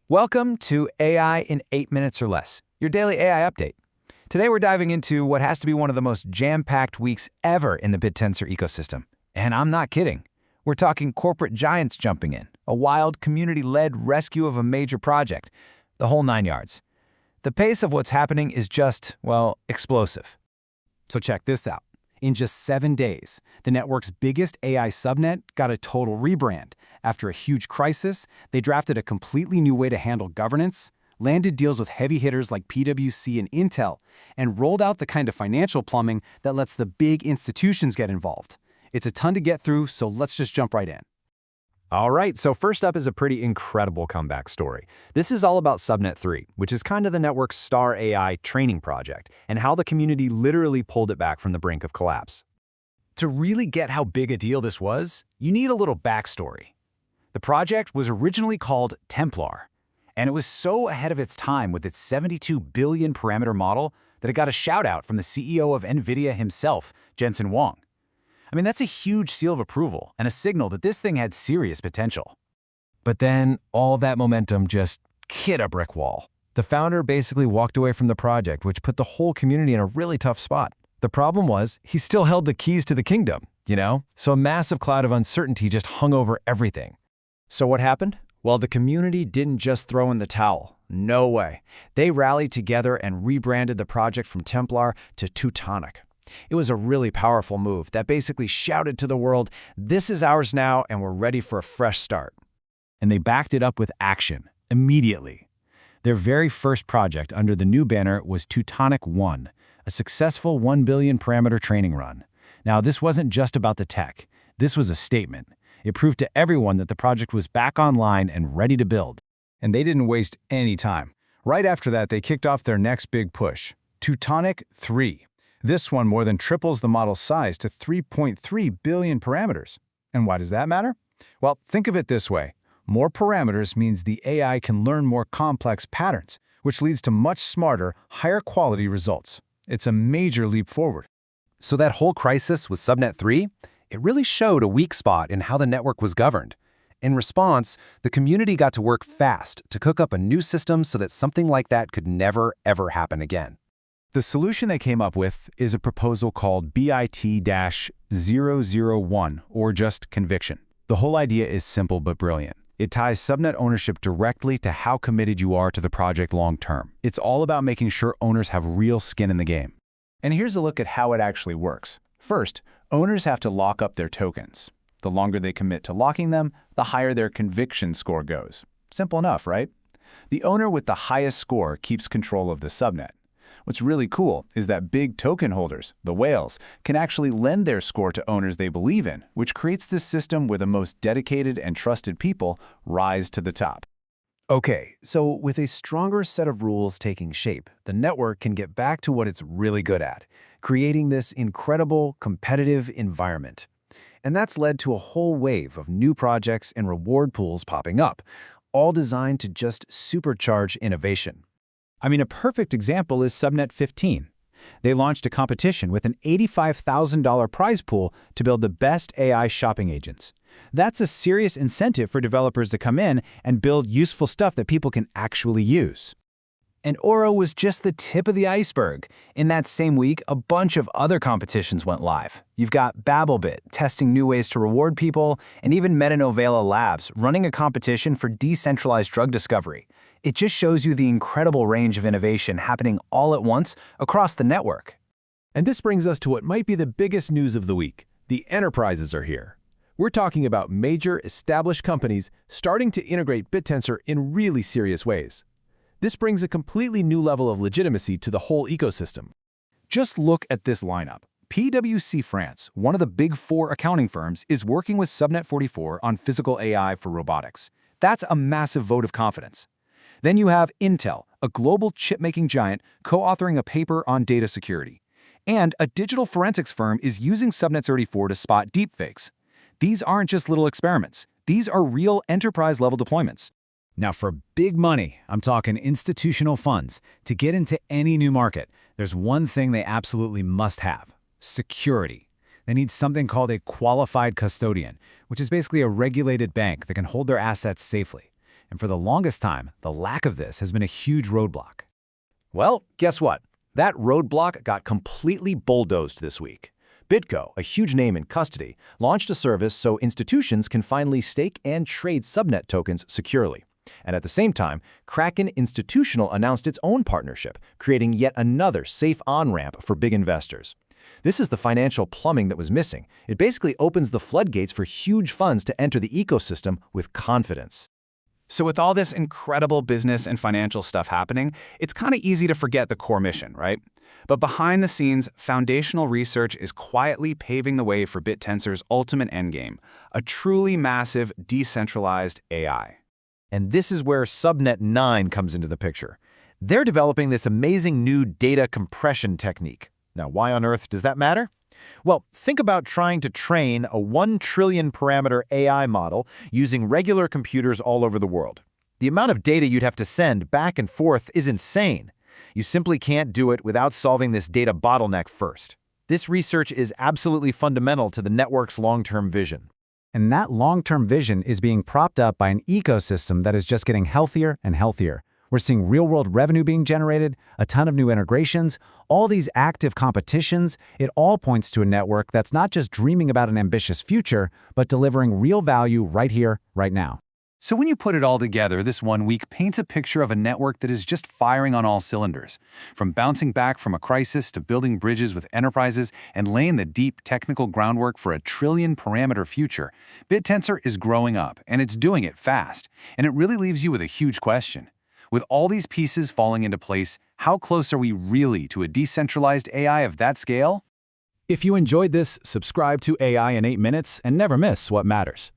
Welcome to AI in 8 minutes or less, your daily AI update. Today we're diving into what has to be one of the most jam-packed weeks ever in the Bittensor ecosystem. And I'm not kidding. We're talking corporate giants jumping in, a wild community-led rescue of a major project, the whole 9 yards. The pace of what's happening is just, well, explosive. So check this out. In just 7 days, the network's biggest AI subnet got a total rebrand. After a huge crisis, they drafted a completely new way to handle governance, landed deals with heavy hitters like PwC and Intel, and rolled out the kind of financial plumbing that lets the big institutions get involved. It's a ton to get through, so let's just jump right in. All right, so first up is a pretty incredible comeback story. This is all about Subnet 3, which is kind of the network's star AI training project, and how the community literally pulled it back from the brink of collapse. To really get how big a deal this was, you need a little backstory. The project was originally called Templar, and it was so ahead of its time with its 72 billion parameter model that it got a shout-out from the CEO of NVIDIA himself, Jensen Huang. I mean, that's a huge seal of approval and a signal that this thing had serious potential. But then all that momentum just hit a brick wall. The founder basically walked away from the project, which put the whole community in a really tough spot. The problem was, he still held the keys to the kingdom, So a massive cloud of uncertainty just hung over everything. So what happened? Well, the community didn't just throw in the towel. No way. They rallied together and rebranded the project from Templar to Teutonic. It was a really powerful move that basically shouted to the world, this is ours now and we're ready for a fresh start. And they backed it up with action, immediately. Their very first project under the new banner was Teutonic 1, a successful 1 billion parameter training run. Now, this wasn't just about the tech. This was a statement. It proved to everyone that the project was back online and ready to build. And they didn't waste any time. Right after that, they kicked off their next big push, Teutonic 3. This one more than triples the model's size to 3.3 billion parameters. And why does that matter? Well, think of it this way. More parameters means the AI can learn more complex patterns, which leads to much smarter, higher quality results. It's a major leap forward. So that whole crisis with Subnet 3, it really showed a weak spot in how the network was governed. In response, the community got to work fast to cook up a new system so that something like that could never, ever happen again. The solution they came up with is a proposal called BIT-001, or just conviction. The whole idea is simple but brilliant. It ties subnet ownership directly to how committed you are to the project long-term. It's all about making sure owners have real skin in the game. And here's a look at how it actually works. First, owners have to lock up their tokens. The longer they commit to locking them, the higher their conviction score goes. Simple enough, right? The owner with the highest score keeps control of the subnet. What's really cool is that big token holders, the whales, can actually lend their score to owners they believe in, which creates this system where the most dedicated and trusted people rise to the top. Okay, so with a stronger set of rules taking shape, the network can get back to what it's really good at, creating this incredible, competitive environment. And that's led to a whole wave of new projects and reward pools popping up, all designed to just supercharge innovation. I mean, a perfect example is Subnet 15. They launched a competition with an $85,000 prize pool to build the best AI shopping agents. That's a serious incentive for developers to come in and build useful stuff that people can actually use. And Oro was just the tip of the iceberg. In that same week, a bunch of other competitions went live. You've got BabbleBit testing new ways to reward people, and even Metanovela Labs running a competition for decentralized drug discovery. It just shows you the incredible range of innovation happening all at once across the network. And this brings us to what might be the biggest news of the week. The enterprises are here. We're talking about major, established companies starting to integrate Bittensor in really serious ways. This brings a completely new level of legitimacy to the whole ecosystem. Just look at this lineup. PwC France, one of the big 4 accounting firms, is working with Subnet 44 on physical AI for robotics. That's a massive vote of confidence. Then you have Intel, a global chip-making giant, co-authoring a paper on data security. And a digital forensics firm is using Subnet 34 to spot deepfakes. These aren't just little experiments. These are real enterprise-level deployments. Now, for big money, I'm talking institutional funds, to get into any new market, there's one thing they absolutely must have: security. They need something called a qualified custodian, which is basically a regulated bank that can hold their assets safely. And for the longest time, the lack of this has been a huge roadblock. Well, guess what? That roadblock got completely bulldozed this week. BitGo, a huge name in custody, launched a service so institutions can finally stake and trade subnet tokens securely. And at the same time, Kraken Institutional announced its own partnership, creating yet another safe on-ramp for big investors. This is the financial plumbing that was missing. It basically opens the floodgates for huge funds to enter the ecosystem with confidence. So with all this incredible business and financial stuff happening, it's kind of easy to forget the core mission, right? But behind the scenes, foundational research is quietly paving the way for Bittensor's ultimate endgame, a truly massive, decentralized AI. And this is where Subnet 9 comes into the picture. They're developing this amazing new data compression technique. Now, why on earth does that matter? Well, think about trying to train a 1 trillion parameter AI model using regular computers all over the world. The amount of data you'd have to send back and forth is insane. You simply can't do it without solving this data bottleneck first. This research is absolutely fundamental to the network's long-term vision. And that long-term vision is being propped up by an ecosystem that is just getting healthier and healthier. We're seeing real-world revenue being generated, a ton of new integrations, all these active competitions. It all points to a network that's not just dreaming about an ambitious future, but delivering real value right here, right now. So when you put it all together, this 1 week paints a picture of a network that is just firing on all cylinders. From bouncing back from a crisis to building bridges with enterprises and laying the deep technical groundwork for a trillion-parameter future, Bittensor is growing up, and it's doing it fast. And it really leaves you with a huge question. With all these pieces falling into place, how close are we really to a decentralized AI of that scale? If you enjoyed this, subscribe to AI in 8 minutes and never miss what matters.